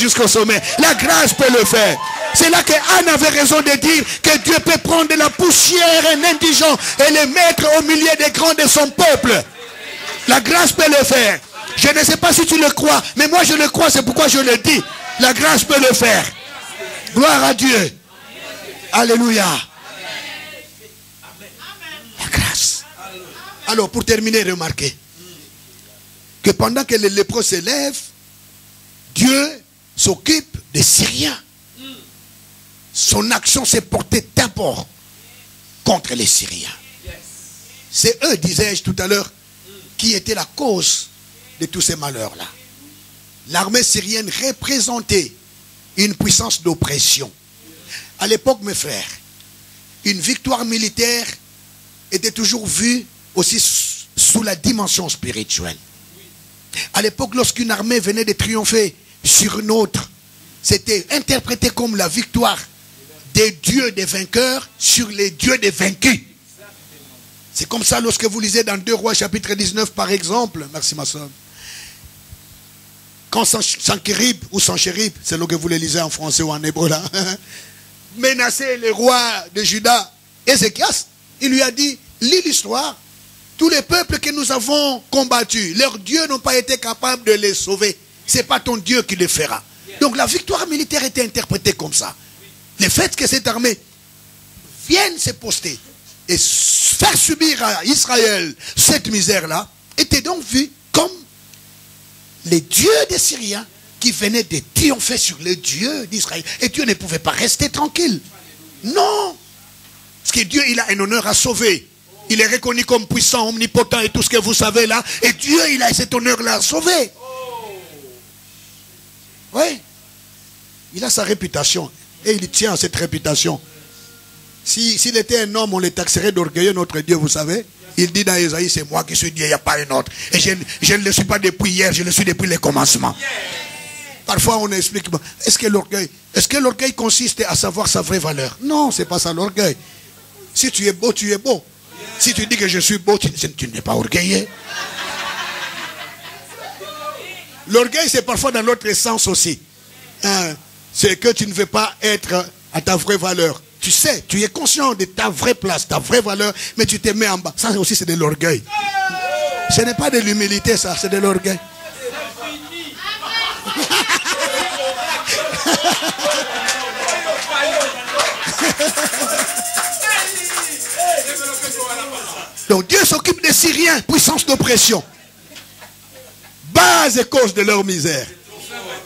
jusqu'au sommet. La grâce peut le faire. C'est là que Anne avait raison de dire que Dieu peut prendre de la poussière, un indigent, et le mettre au milieu des grands de son peuple. La grâce peut le faire. Je ne sais pas si tu le crois, mais moi je le crois, c'est pourquoi je le dis. La grâce peut le faire. Gloire à Dieu. Alléluia. La grâce. Alors, pour terminer, remarquez que pendant que les lépreux s'élèvent, Dieu s'occupe des Syriens. Son action s'est portée d'abord contre les Syriens. C'est eux, disais-je tout à l'heure, qui étaient la cause de tous ces malheurs-là. L'armée syrienne représentait une puissance d'oppression. À l'époque, mes frères, une victoire militaire était toujours vue aussi sous la dimension spirituelle. À l'époque, lorsqu'une armée venait de triompher sur une autre, c'était interprété comme la victoire des dieux des vainqueurs sur les dieux des vaincus. C'est comme ça lorsque vous lisez dans 2 Rois chapitre 19 par exemple, merci ma soeur. Quand Sanchérib ou Sanchérib, c'est là que vous le lisez en français ou en hébreu là, menaçait le roi de Juda, Ézéchias, il lui a dit, lis l'histoire, tous les peuples que nous avons combattus, leurs dieux n'ont pas été capables de les sauver. Ce n'est pas ton Dieu qui le fera. Donc la victoire militaire était interprétée comme ça. Le fait que cette armée vienne se poster et faire subir à Israël cette misère-là, était donc vu comme les dieux des Syriens qui venaient de triompher sur les dieux d'Israël. Et Dieu ne pouvait pas rester tranquille. Non. Parce que Dieu, il a un honneur à sauver. Il est reconnu comme puissant, omnipotent et tout ce que vous savez là. Et Dieu, il a cet honneur-là à sauver. Oui. Il a sa réputation. Et il tient à cette réputation. S'il était un homme, on le taxerait d'orgueilleux, notre Dieu, vous savez. Il dit dans Ésaïe, c'est moi qui suis Dieu, il n'y a pas un autre. Et je ne le suis pas depuis hier, je le suis depuis le commencement. Parfois on explique, est-ce que l'orgueil consiste à savoir sa vraie valeur? Non, ce n'est pas ça l'orgueil. Si tu es beau, tu es beau. Si tu dis que je suis beau, tu n'es pas orgueilleux. L'orgueil, c'est parfois dans l'autre sens aussi. C'est que tu ne veux pas être à ta vraie valeur. Tu sais, tu es conscient de ta vraie place, ta vraie valeur, mais tu te mets en bas. Ça aussi, c'est de l'orgueil. Ce n'est pas de l'humilité, ça, c'est de l'orgueil. Donc Dieu s'occupe des Syriens, puissance d'oppression. Base et cause de leur misère.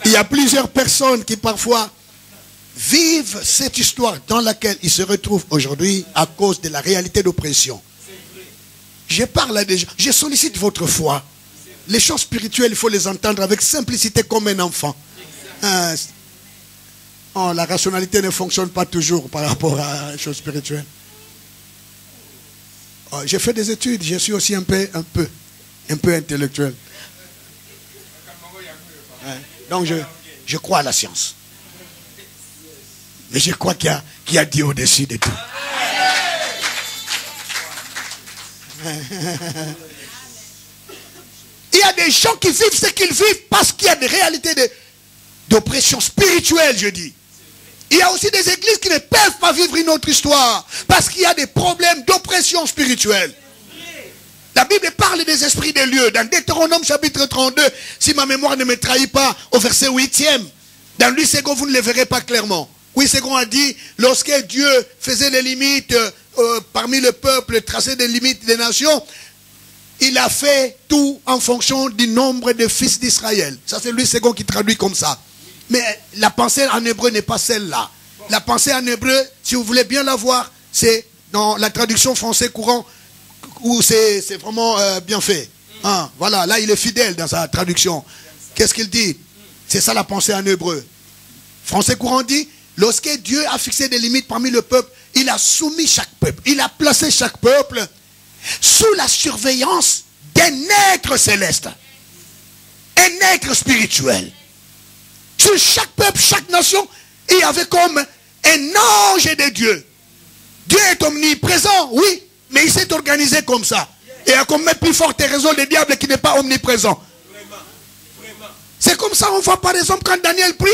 Il y a plusieurs personnes qui parfois vivent cette histoire dans laquelle ils se retrouvent aujourd'hui à cause de la réalité d'oppression. Je parle à des gens, je sollicite votre foi. Les choses spirituelles, il faut les entendre avec simplicité comme un enfant. La rationalité ne fonctionne pas toujours par rapport à les choses spirituelles. J'ai fait des études, je suis aussi un peu intellectuel. Donc je crois à la science. Mais je crois qu'il y a Dieu au-dessus de tout. Il y a des gens qui vivent ce qu'ils vivent parce qu'il y a des réalités d'oppression spirituelle, je dis. Il y a aussi des églises qui ne peuvent pas vivre une autre histoire parce qu'il y a des problèmes d'oppression spirituelle. La Bible parle des esprits des lieux. Dans Deutéronome chapitre 32, si ma mémoire ne me trahit pas, au verset 8e, dans Louis II, vous ne le verrez pas clairement. Louis II a dit, lorsque Dieu faisait les limites parmi le peuple, traçait des limites des nations, il a fait tout en fonction du nombre de fils d'Israël. Ça c'est Louis II qui traduit comme ça. Mais la pensée en hébreu n'est pas celle-là. La pensée en hébreu, si vous voulez bien la voir, c'est dans la traduction français courant, où c'est vraiment bien fait. Voilà, là il est fidèle dans sa traduction. Qu'est-ce qu'il dit? C'est ça la pensée en hébreu. Français courant dit, lorsque Dieu a fixé des limites parmi le peuple, il a soumis chaque peuple. Il a placé chaque peuple sous la surveillance d'un être céleste. Un être spirituel. Sur chaque peuple, chaque nation, il y avait comme un ange de Dieu. Dieu est omniprésent, oui, mais il s'est organisé comme ça. Et à combien plus forte raison le diable qui n'est pas omniprésent. C'est comme ça, on voit par exemple quand Daniel prie,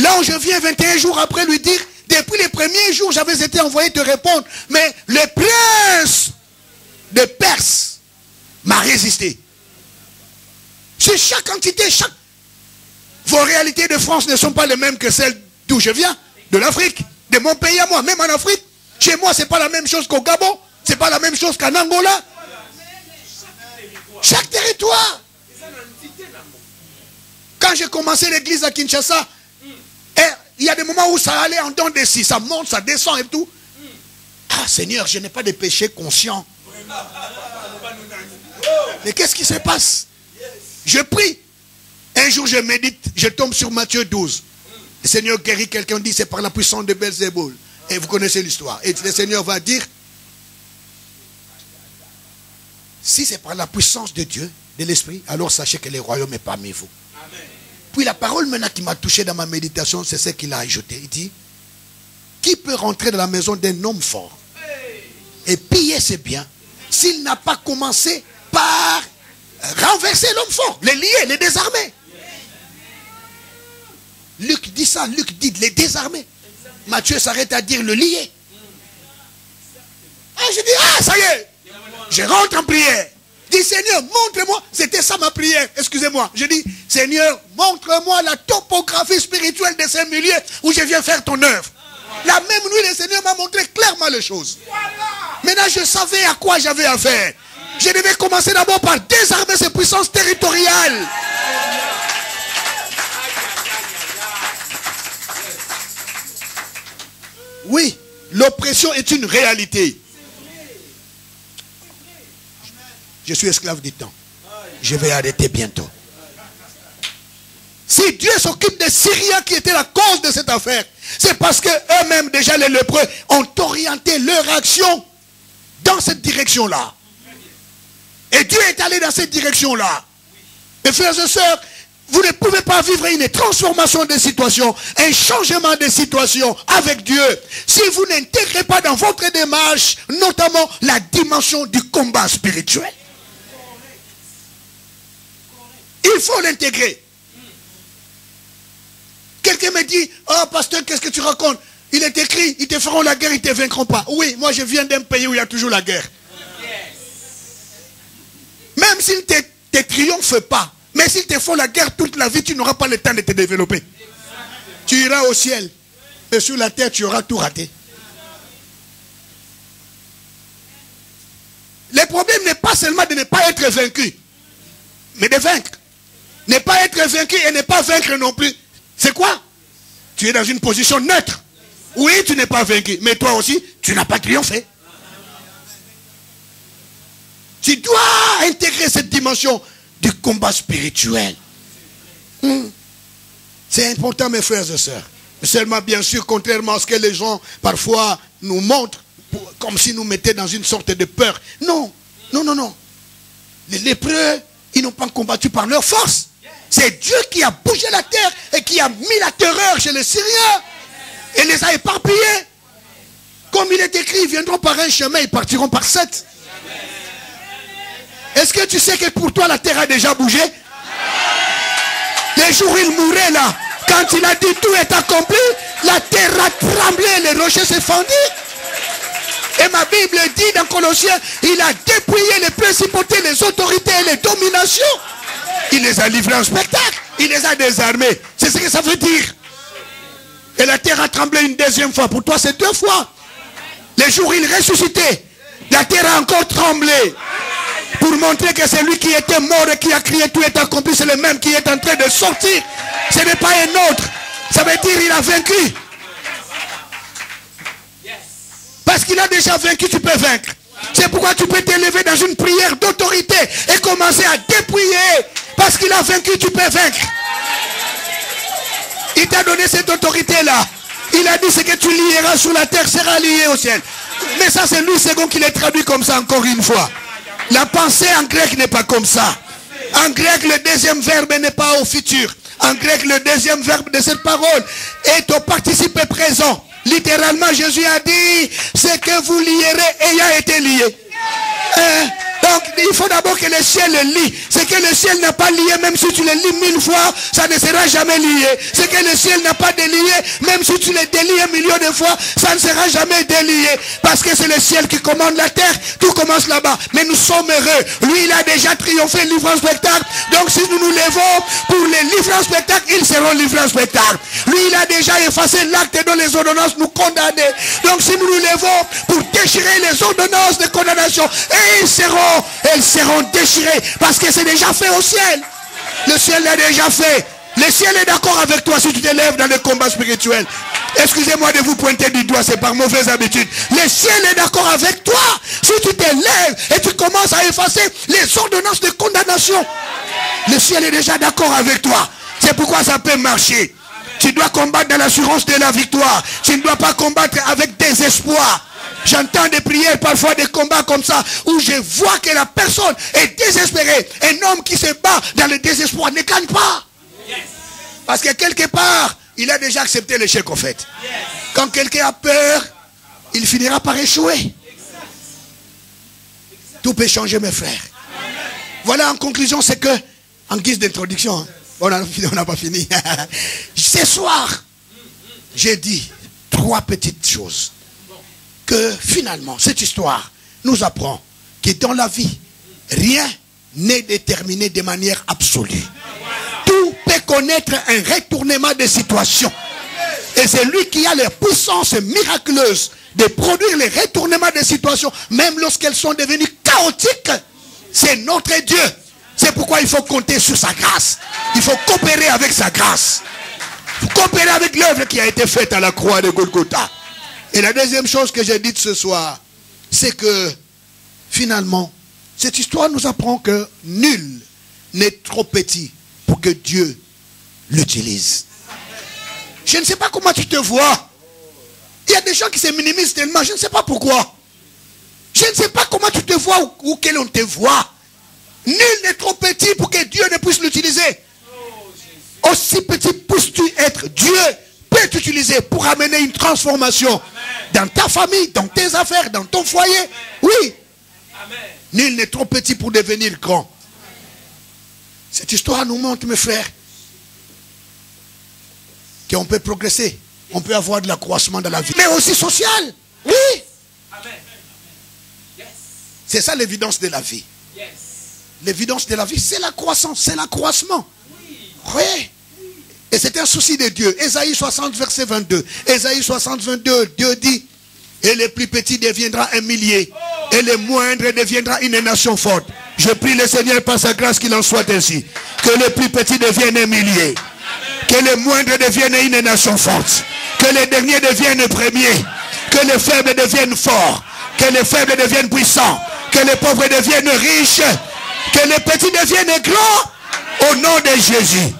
Là où je viens 21 jours après lui dire, depuis les premiers jours, j'avais été envoyé te répondre, mais le prince de Perse m'a résisté. C'est chaque entité, vos réalités de France ne sont pas les mêmes que celles d'où je viens, de l'Afrique, de mon pays à moi, même en Afrique. Chez moi, ce n'est pas la même chose qu'au Gabon, ce n'est pas la même chose qu'en Angola. Chaque territoire. Quand j'ai commencé l'église à Kinshasa, il y a des moments où ça allait en dents de scie, ça monte, ça descend et tout. Ah Seigneur, je n'ai pas de péché conscient. Mais qu'est-ce qui se passe? Je prie. Un jour je médite, je tombe sur Matthieu 12. Le Seigneur guérit quelqu'un, dit c'est par la puissance de Belzéboul. Et vous connaissez l'histoire. Et le Seigneur va dire, si c'est par la puissance de Dieu, de l'Esprit, alors sachez que le royaume est parmi vous. Amen. Puis la parole maintenant qui m'a touché dans ma méditation, c'est ce qu'il a ajouté. Il dit, qui peut rentrer dans la maison d'un homme fort et piller ses biens s'il n'a pas commencé par renverser l'homme fort, les lier, les désarmer? Luc dit ça, Luc dit les désarmer. Matthieu s'arrête à dire le lier. Ah, je dis, ah, ça y est. Je rentre en prière. Je dis, Seigneur, montre-moi. C'était ça ma prière. Excusez-moi. Je dis, Seigneur, montre-moi la topographie spirituelle de ce milieu où je viens faire ton œuvre. La même nuit, le Seigneur m'a montré clairement les choses. Maintenant, je savais à quoi j'avais affaire. Je devais commencer d'abord par désarmer ces puissances territoriales. Oui, l'oppression est une réalité. Je suis esclave du temps. Je vais arrêter bientôt. Si Dieu s'occupe des Syriens qui étaient la cause de cette affaire, c'est parce que eux-mêmes, déjà les lépreux, ont orienté leur action dans cette direction-là. Et Dieu est allé dans cette direction-là. Mes frères et sœurs, vous ne pouvez pas vivre une transformation des situations, un changement des situations avec Dieu, si vous n'intégrez pas dans votre démarche, notamment la dimension du combat spirituel. Il faut l'intégrer. Quelqu'un me dit, oh pasteur, qu'est-ce que tu racontes? Il est écrit, ils te feront la guerre, ils ne te vaincront pas. Oui, moi je viens d'un pays où il y a toujours la guerre. Même s'ils ne te triomphent pas, mais s'ils te font la guerre toute la vie, tu n'auras pas le temps de te développer. Tu iras au ciel, et sur la terre, tu auras tout raté. Le problème n'est pas seulement de ne pas être vaincu, mais de vaincre. Ne pas être vaincu et ne pas vaincre non plus. C'est quoi? Tu es dans une position neutre. Oui, tu n'es pas vaincu, mais toi aussi, tu n'as pas triomphé. Tu dois intégrer cette dimension du combat spirituel. C'est important, mes frères et sœurs. Seulement, bien sûr, contrairement à ce que les gens parfois nous montrent, comme si nous mettaient dans une sorte de peur. Non, non, non, non. Les lépreux, ils n'ont pas combattu par leur force. C'est Dieu qui a bougé la terre et qui a mis la terreur chez les Syriens et les a éparpillés. Comme il est écrit, ils viendront par un chemin, ils partiront par 7. Est-ce que tu sais que pour toi la terre a déjà bougé? Les jours où il mourait là, quand il a dit tout est accompli, la terre a tremblé, les rochers se fendirent. Et ma Bible dit dans Colossiens, il a dépouillé les principautés, les autorités et les dominations. Il les a livrés en spectacle. Il les a désarmés. C'est ce que ça veut dire. Et la terre a tremblé une deuxième fois. Pour toi, c'est 2 fois. Les jours où il ressuscitait, la terre a encore tremblé. Pour montrer que c'est lui qui était mort et qui a crié tout est accompli, c'est le même qui est en train de sortir. Ce n'est pas un autre. Ça veut dire qu'il a vaincu. Parce qu'il a déjà vaincu, tu peux vaincre. C'est pourquoi tu peux t'élever dans une prière d'autorité et commencer à dépouiller. Parce qu'il a vaincu, tu peux vaincre. Il t'a donné cette autorité-là. Il a dit ce que tu lieras sur la terre sera lié au ciel. Mais ça, c'est Louis II qui l'a traduit comme ça encore une fois. La pensée en grec n'est pas comme ça. En grec, le deuxième verbe n'est pas au futur. En grec, le deuxième verbe de cette parole est au participe présent. Littéralement, Jésus a dit, ce que vous lierez ayant été lié. Donc, il faut d'abord que le ciel le lie. Ce que le ciel n'a pas lié, même si tu le lis 1000 fois, ça ne sera jamais lié. Ce que le ciel n'a pas délié, même si tu le délies 1 million de fois, ça ne sera jamais délié. Parce que c'est le ciel qui commande la terre. Tout commence là-bas. Mais nous sommes heureux. Lui, il a déjà triomphé, livré en spectacle. Donc, si nous nous levons pour les livrer en spectacle, ils seront livrés en spectacle. Lui, il a déjà effacé l'acte dont les ordonnances nous condamnaient. Donc, si nous nous levons pour déchirer les ordonnances de condamnation, et elles seront déchirées. Parce que c'est déjà fait au ciel. Le ciel l'a déjà fait. Le ciel est d'accord avec toi si tu te lèves dans le combat spirituel. Excusez-moi de vous pointer du doigt, c'est par mauvaise habitude. Le ciel est d'accord avec toi si tu te lèves et tu commences à effacer les ordonnances de condamnation. Le ciel est déjà d'accord avec toi. C'est pourquoi ça peut marcher. Tu dois combattre dans l'assurance de la victoire. Tu ne dois pas combattre avec désespoir. J'entends des prières, parfois des combats comme ça, où je vois que la personne est désespérée. Un homme qui se bat dans le désespoir ne gagne pas. Parce que quelque part, il a déjà accepté l'échec en fait. Quand quelqu'un a peur, il finira par échouer. Tout peut changer, mes frères. Voilà, en conclusion, c'est que, en guise d'introduction, hein, on n'a pas fini. Ce soir, j'ai dit 3 petites choses. Que finalement, cette histoire nous apprend que dans la vie, rien n'est déterminé de manière absolue. Tout peut connaître un retournement de situation. Et c'est lui qui a la puissance miraculeuse de produire les retournements de situation, même lorsqu'elles sont devenues chaotiques. C'est notre Dieu. C'est pourquoi il faut compter sur sa grâce. Il faut coopérer avec sa grâce. Il faut coopérer avec l'œuvre qui a été faite à la croix de Golgotha. Et la deuxième chose que j'ai dite ce soir, c'est que finalement, cette histoire nous apprend que nul n'est trop petit pour que Dieu l'utilise. Je ne sais pas comment tu te vois. Il y a des gens qui se minimisent tellement, je ne sais pas pourquoi. Je ne sais pas comment tu te vois ou quel on te voit. Nul n'est trop petit pour que Dieu ne puisse l'utiliser. Aussi petit puisses-tu être, Dieu peut t'utiliser pour amener une transformation dans ta famille, dans tes affaires, dans ton foyer. Oui. Nul n'est trop petit pour devenir grand. Cette histoire nous montre, mes frères, qu'on peut progresser. On peut avoir de l'accroissement dans la vie. Mais aussi social. Oui. C'est ça l'évidence de la vie. L'évidence de la vie, c'est la croissance, c'est l'accroissement. Oui. Et c'est un souci de Dieu. Ésaïe 60, verset 22. Ésaïe 60, 22, Dieu dit, et les plus petits deviendra un millier, et les moindres deviendra une nation forte. Je prie le Seigneur par sa grâce qu'il en soit ainsi. Que les plus petits deviennent un millier, que les moindres deviennent une nation forte, que les derniers deviennent premiers, que les faibles deviennent forts, que les faibles deviennent puissants, que les pauvres deviennent riches, que les petits deviennent grands, au nom de Jésus.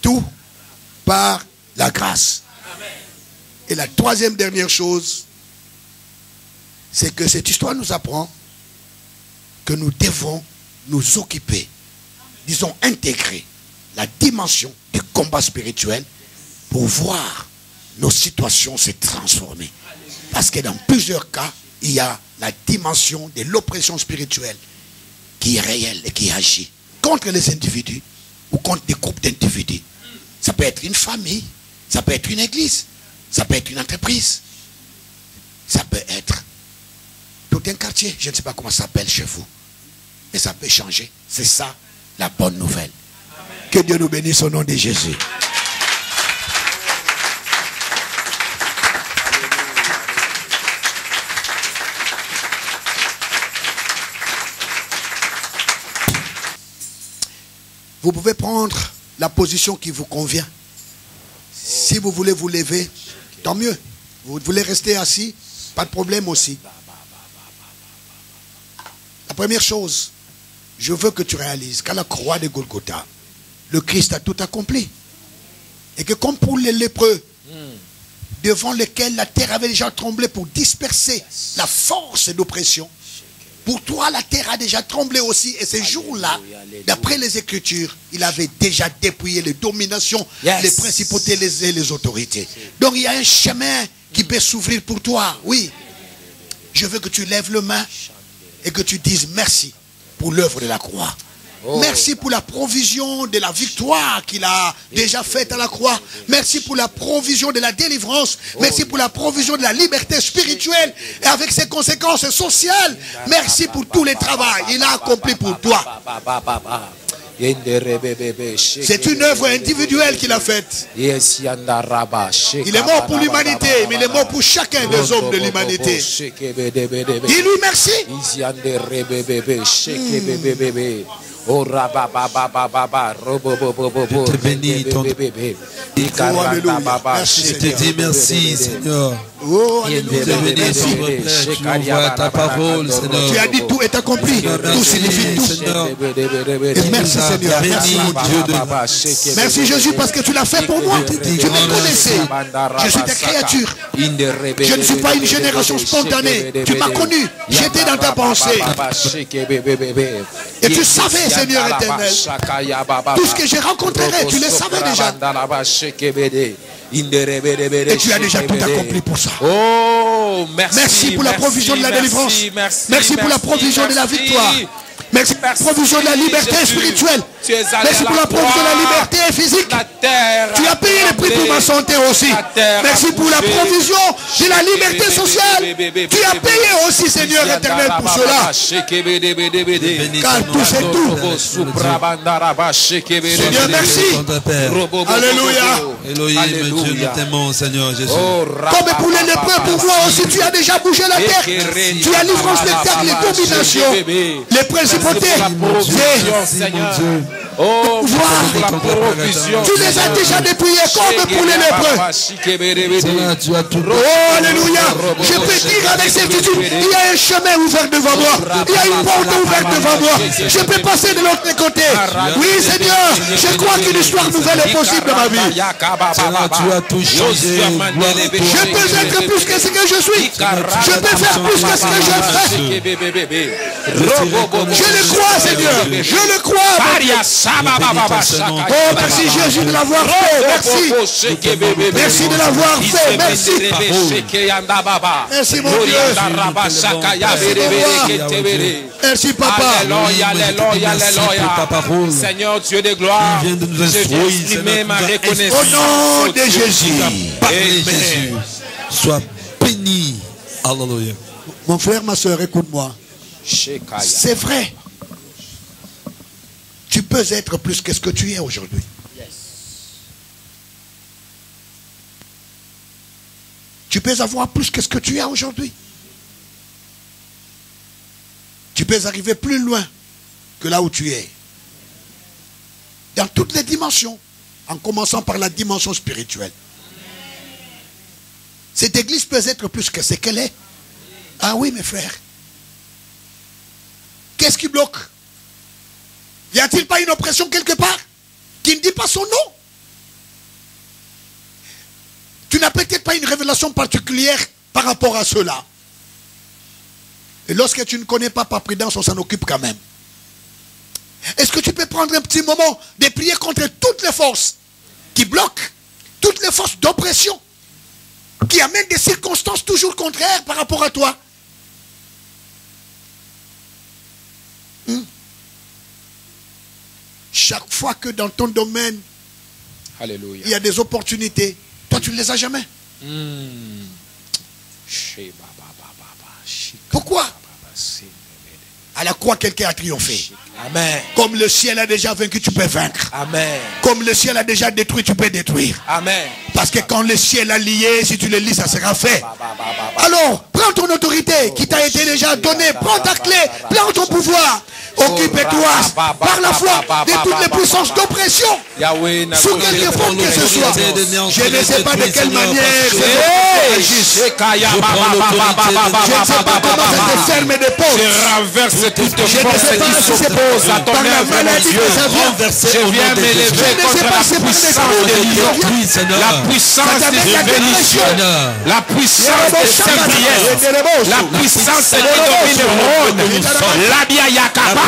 Tout par la grâce. Et la troisième dernière chose, c'est que cette histoire nous apprend que nous devons nous occuper, disons intégrer la dimension du combat spirituel pour voir nos situations se transformer. Parce que dans plusieurs cas, il y a la dimension de l'oppression spirituelle qui est réelle et qui agit contre les individus ou contre des groupes d'individus. Ça peut être une famille, ça peut être une église, ça peut être une entreprise, ça peut être tout un quartier. Je ne sais pas comment ça s'appelle chez vous, mais ça peut changer. C'est ça la bonne nouvelle. Amen. Que Dieu nous bénisse au nom de Jésus. Vous pouvez prendre la position qui vous convient. Si vous voulez vous lever, tant mieux. Vous voulez rester assis, pas de problème aussi. La première chose, je veux que tu réalises qu'à la croix de Golgotha, le Christ a tout accompli. Et que comme pour les lépreux, devant lesquels la terre avait déjà tremblé pour disperser la force d'oppression, pour toi, la terre a déjà tremblé aussi. Et ces jours-là, d'après les Écritures, il avait déjà dépouillé les dominations, les principautés et les autorités. Donc il y a un chemin qui peut s'ouvrir pour toi. Oui. je veux que tu lèves le main et que tu dises merci pour l'œuvre de la croix. Merci pour la provision de la victoire qu'il a déjà faite à la croix. Merci pour la provision de la délivrance. Merci pour la provision de la liberté spirituelle et avec ses conséquences sociales. Merci pour tous les travaux qu'il a accompli pour toi. C'est une œuvre individuelle qu'il a faite. Il est mort pour l'humanité, mais il est mort pour chacun des hommes de l'humanité. Dis-lui merci. Oh, je te bénis, ton... Je te dis merci, Seigneur. Oh, alléluia. Tu envoies ta parole, Seigneur. Tu as dit tout est accompli. Tout signifie tout. Et merci, Seigneur. Merci. Merci, Jésus, parce que tu l'as fait pour moi. Tu me connaissais. Je suis ta créature. Je ne suis pas une génération spontanée. Tu m'as connu. J'étais dans ta pensée. Et tu savais, Seigneur éternel, tout ce que je rencontrerai, tu le savais déjà. Et tu as déjà tout accompli pour ça. Oh, merci pour la provision de la délivrance. Merci pour la provision de la victoire. Merci pour la provision de la liberté spirituelle. Merci pour la provision de la liberté physique. Tu as payé le prix pour ma santé aussi. Merci pour la provision de la liberté sociale. Tu as payé aussi, Seigneur éternel, pour cela. Car tout c'est tout. Seigneur, merci. Alléluia. Elohim, Dieu, nous t'aimons, Seigneur Jésus. Comme pour les lépreux, pour moi aussi, tu as déjà bougé la terre. Tu as livré en spectacle les dominations, les principautés. Oh, la provision. Tu les as déjà dépouillés comme pour les lépreux. Oh, alléluia. Je peux dire avec certitude, il y a un chemin ouvert devant moi. Il y a une porte ouverte devant moi. Je peux passer de l'autre côté. Oui, Seigneur, je crois qu'une histoire nouvelle est possible dans ma vie. Tu as tout changé. Je peux être plus que ce que je suis. Je peux faire plus que ce que je fais. Je le crois, Seigneur. Je le crois. Oh, merci Jésus de l'avoir fait. Merci. Merci de l'avoir fait. Merci. Merci mon Dieu. Merci Papa. Alléluia, alléluia, alléluia. Seigneur Dieu de gloire, je viens exprimer ma reconnaissance. Au nom de Jésus. Jésus. Sois béni. Alléluia. Mon frère, ma soeur, écoute-moi. C'est vrai. Tu peux être plus que ce que tu es aujourd'hui. Tu peux avoir plus que ce que tu as aujourd'hui. Tu peux arriver plus loin que là où tu es. Dans toutes les dimensions. En commençant par la dimension spirituelle. Cette église peut être plus que ce qu'elle est. Ah oui, mes frères. Qu'est-ce qui bloque? Y a-t-il pas une oppression quelque part qui ne dit pas son nom? Tu n'as peut-être pas une révélation particulière par rapport à cela. Et lorsque tu ne connais pas par prudence, on s'en occupe quand même. Est-ce que tu peux prendre un petit moment de prier contre toutes les forces qui bloquent, toutes les forces d'oppression, qui amènent des circonstances toujours contraires par rapport à toi? Chaque fois que dans ton domaine, Alléluia, il y a des opportunités, toi tu ne les as jamais. Pourquoi? À la croix, quelqu'un a triomphé. Amen. Comme le ciel a déjà vaincu, tu peux vaincre. Amen. Comme le ciel a déjà détruit, tu peux détruire. Amen. Parce que quand le ciel a lié, si tu le lis, ça sera fait. Alors, prends ton autorité qui t'a été déjà donnée. Prends ta clé, prends ton pouvoir. Occupe-toi par la foi de toutes les puissances d'oppression. Sous quelque forme que ce soit. Je ne sais pas de quelle manière Je ne sais pas comment ça te ferme des portes. Je renverse toute force qui s'oppose à ton œuvre, mon Dieu. Je viens m'élever contre la puissance de Dieu, la puissance de bénédiction, la puissance de Saint-Prière, la puissance de domine Rhône, l'Abia Yakapa,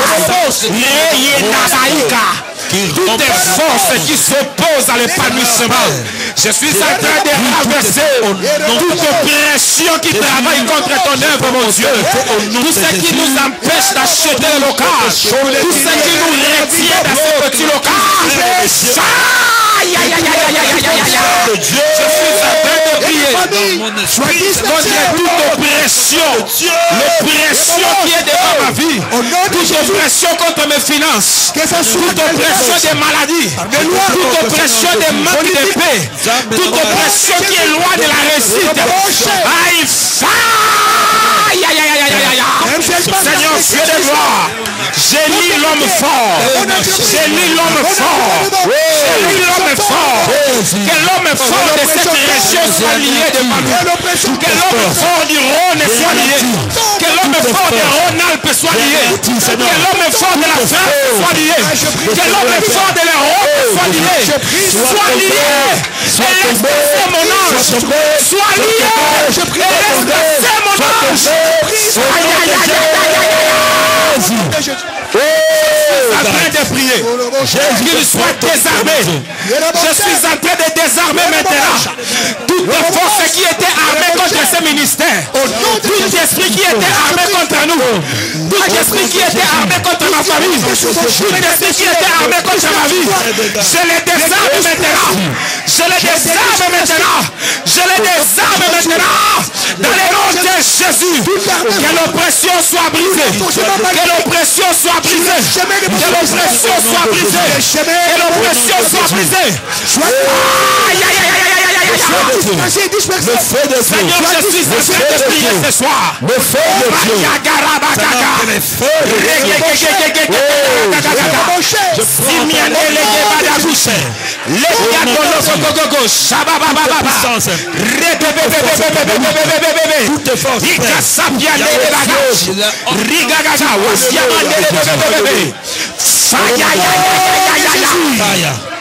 toutes les forces qui s'opposent à l'épanouissement. Je suis en train de renverser toute pression qui travaille contre ton œuvre, mon Dieu. Tout ce qui nous empêche d'acheter le local, tout ce qui nous retient dans ce petit local. Je suis en train de prier contre toute oppression, l'oppression qui est devant ma vie, toute oppression contre mes finances, toute oppression des maladies, toute oppression des manques de paix, toute oppression qui est loin de la réussite. Seigneur, Dieu de gloire, j'ai mis l'homme fort, j'ai mis l'homme fort, j'ai mis l'homme fort. Que l'homme fort de cette région soit lié de Manu, que l'homme fort du Rhône soit lié, que l'homme fort de Rhône-Alpes soit lié, que l'homme fort de la France soit lié, que l'homme fort de l'Europe soit lié, soit lié, et laisse passer mon ange, soit lié, et laisse passer mon ange. En train de prier, qu'il soit désarmé. Je suis en train de désarmer maintenant toutes les forces qui étaient armées contre ce ministère, tout esprit qui était armé contre nous, tout esprit qui était armé contre ma famille, tout esprit qui était armé contre ma vie. Je les désarme maintenant. Je les désarme maintenant. Je les désarme maintenant. Dans le nom de Jésus, que l'oppression soit brisée. Que l'oppression soit brisée. Que l'oppression soit brisée. Que l'oppression soit brisée. Seigneur, je suis en train de prier ce soir. Le feu de Dieu.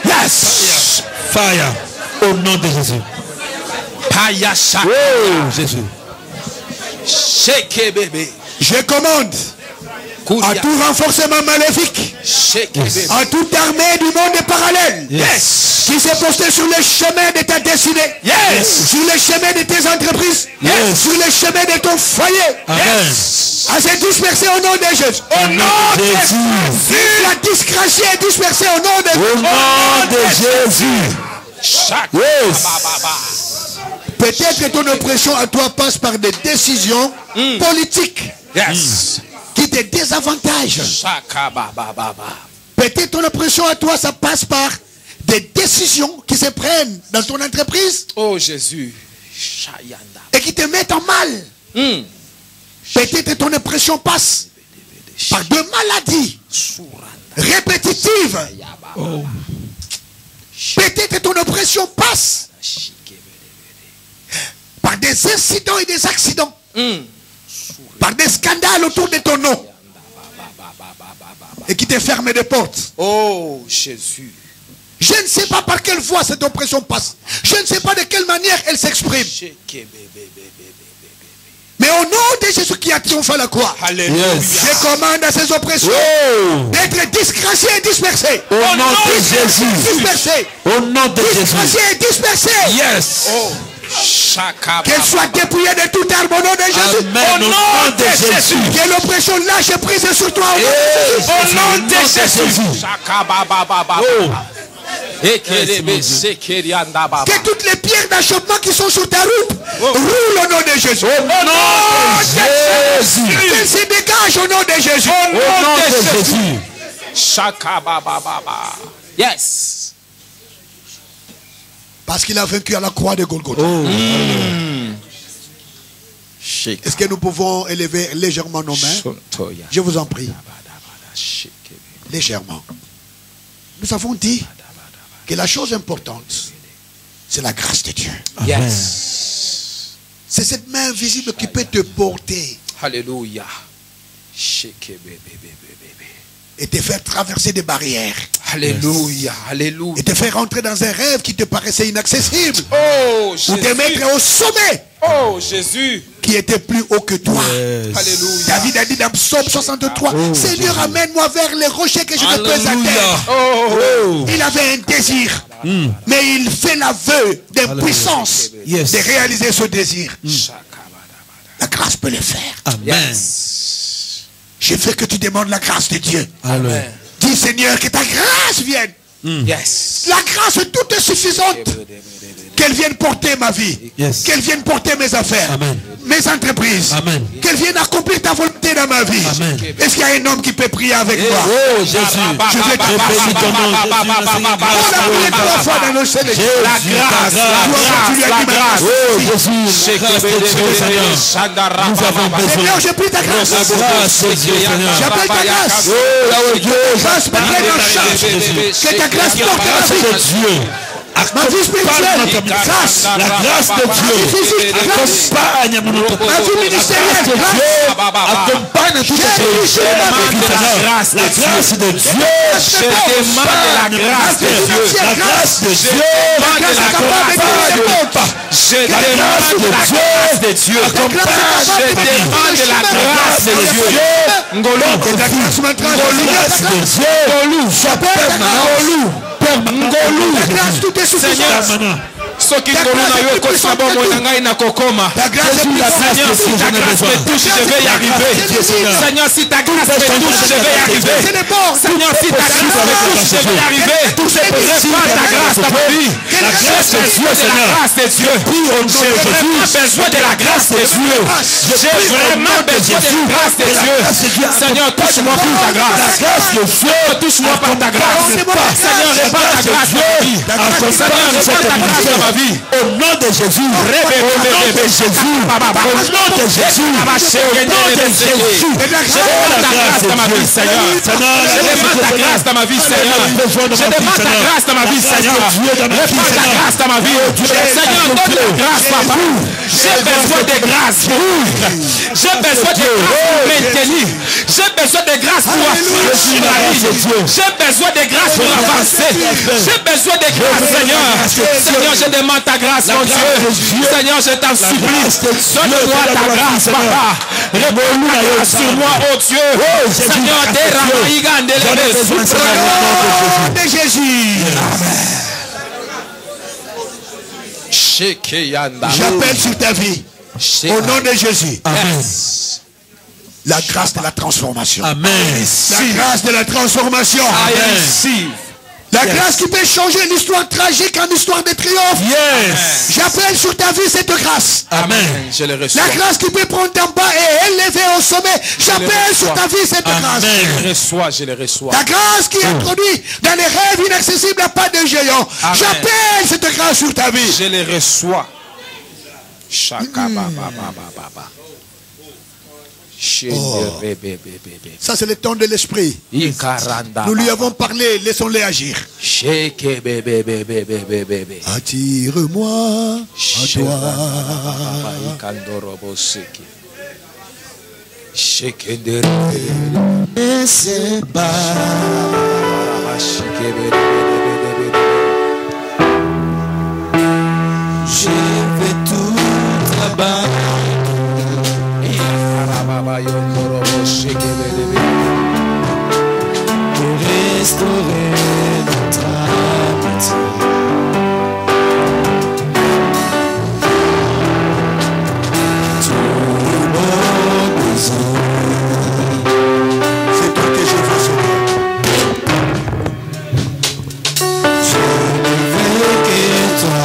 Yes. Fire. Au nom de Jésus. Oh, Jésus. Je commande à tout renforcement maléfique, à toute armée du monde parallèle, qui s'est posté sur le chemin de ta destinée, sur le chemin de tes entreprises, sur le chemin de ton foyer, à se disperser au nom de Jésus. Au nom de Jésus. La disgracie est dispersée au nom de Jésus. Au nom de Jésus. Peut-être que ton oppression à toi passe par des décisions politiques qui te désavantagent. Peut-être ton oppression à toi, ça passe par des décisions qui se prennent dans ton entreprise. Oh Jésus. Et qui te mettent en mal. Peut-être ton oppression passe par de maladies répétitives. Peut-être ton oppression passe par des incidents et des accidents, par des scandales autour de ton nom, et qui te ferment des portes. Oh Jésus. Je ne sais pas par quelle voie cette oppression passe. Je ne sais pas de quelle manière elle s'exprime. Mais au nom de Jésus qui a triomphé à la croix, je commande à ces oppressions d'être disgraciées et dispersées. Au nom de Jésus. Dispersées. Au nom de Jésus. Disgraciées et dispersées. Yes. Qu'elle soit dépouillée de toute arme au nom de Jésus. Amen. Au nom de Jésus. Que l'oppression lâche prise sur toi au nom de Jésus. Que toutes les pierres d'achoppement qui sont sur ta route roulent au nom de Jésus. Au nom de Jésus. Qu'elles se dégagent au nom de Jésus. Au nom de Jésus. Yes. Parce qu'il a vaincu à la croix de Golgotha. Est-ce que nous pouvons élever légèrement nos mains? Je vous en prie. Légèrement. Nous avons dit que la chose importante, c'est la grâce de Dieu. Yes. C'est cette main invisible qui peut te porter. Alléluia. Et te faire traverser des barrières. Alléluia. Alléluia. Et te faire entrer dans un rêve qui te paraissait inaccessible. Oh Jésus. Ou te mettre au sommet. Oh Jésus. qui était plus haut que toi. Alléluia. David a dit dans Psaume 63, Seigneur, amène-moi vers les rochers que je ne peux Alléluia. atteindre. Il avait un désir, mais il fait l'aveu d'impuissance de réaliser ce désir. La grâce peut le faire. Amen. Je veux que tu demandes la grâce de Dieu. Amen. Dis Seigneur, que ta grâce vienne. Yes. La grâce toute est suffisante. Qu'elle vienne porter ma vie. Yes. Qu'elle vienne porter mes affaires. Amen. Mes entreprises. Amen. Qu'elle vienne accomplir ta volonté dans ma vie. Amen. Est-ce qu'il y a un homme qui peut prier avec moi? Oh Jésus. Je vais te bénis ton nom. On a prié 3 fois dans nos chaînes. La grâce. Oh Jésus. Grâce de Dieu, Seigneur. Nous avons besoin. Seigneur, je prie ta grâce. Grâce de Dieu, Seigneur. J'appelle ta grâce. Oh Dieu. Grâce me prenne en charge. Que ta grâce porte ma Grâce vie. de Dieu. Ma vie spirituelle. Grâce. La grâce de Dieu accompagne notre Ma vie ministérielle. Dieu Grâce. accompagne tout ce la grâce de Dieu. Je demande la grâce de Dieu. La grâce de Dieu. La grâce Je demande la grâce de Dieu. Je demande la grâce de Dieu. Ngolo. Que ta grâce m'entraîne. Grâce de Dieu. J'appelle maintenant. Ngolu. Ta grâce tout est suffisant. Soki ngolu na yo kosa bomo na ngai na kokoma. Seigneur, si ta grâce me touche, je vais y arriver. Seigneur, si ta grâce me touche, je vais y arriver. Seigneur, si ta grâce me touche, je vais y arriver. Répand ta grâce dans ma vie. J'ai vraiment besoin de la grâce de Dieu. J'ai vraiment besoin de la grâce de Dieu. Seigneur, touche-moi pour ta grâce. Touche-moi par ta grâce. Seigneur, répand ta grâce dans ma vie. Seigneur, répand ta grâce dans ma vie. Au nom de Jésus. Au nom de Jésus. Au nom de Jésus. Au nom de Jésus. Je demande ta grâce dans ma vie, Seigneur. Je demande ta grâce dans ma vie, Seigneur. Je demande ta grâce dans ma vie, Seigneur. Répands ta grâce dans ma vie. Seigneur, donne la grâce, papa. J'ai besoin de grâce. J'ai besoin de grâce pour maintenir. J'ai besoin de grâce pour affranchir la vie. J'ai besoin de grâce pour avancer. J'ai besoin de grâce, Seigneur. Seigneur, je demande ta grâce, mon Dieu. Seigneur, je t'en supplie. Donne-moi ta grâce, papa. Réponds-nous la grâce sur moi, oh Dieu. Seigneur, Au nom de Jésus. J'appelle sur ta vie. Au nom de Jésus. Amen. La grâce de la transformation. Amen. La grâce de la transformation. Amen. La grâce qui peut changer l'histoire tragique en histoire de triomphe. Yes. J'appelle sur ta vie cette grâce. Amen. Je le reçois. La grâce qui peut prendre en bas et élever au sommet. J'appelle sur ta vie cette grâce. Je le reçois, je le reçois. La grâce qui introduit dans les rêves inaccessibles à pas de géant. J'appelle cette grâce sur ta vie. Je le reçois. Chaka baba baba baba. Ça c'est le temps de l'esprit. Nous lui avons parlé, laissons-les agir. Attire-moi à toi. Et c'est pas. Je vais tout là-bas. Pour restaurer notre amitié. Tous nos besoins. C'est toi que je veux, Seigneur. Je ne veux que toi.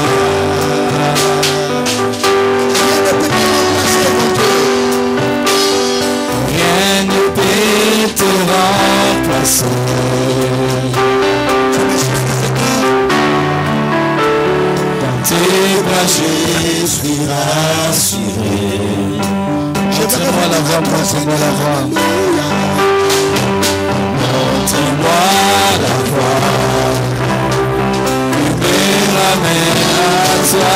Rien ne peut te remplacer. Dans tes bras je suis rassuré. Montre-moi la voie, montre-moi la voie. Montre-moi la voie. Tu me ramènes à toi.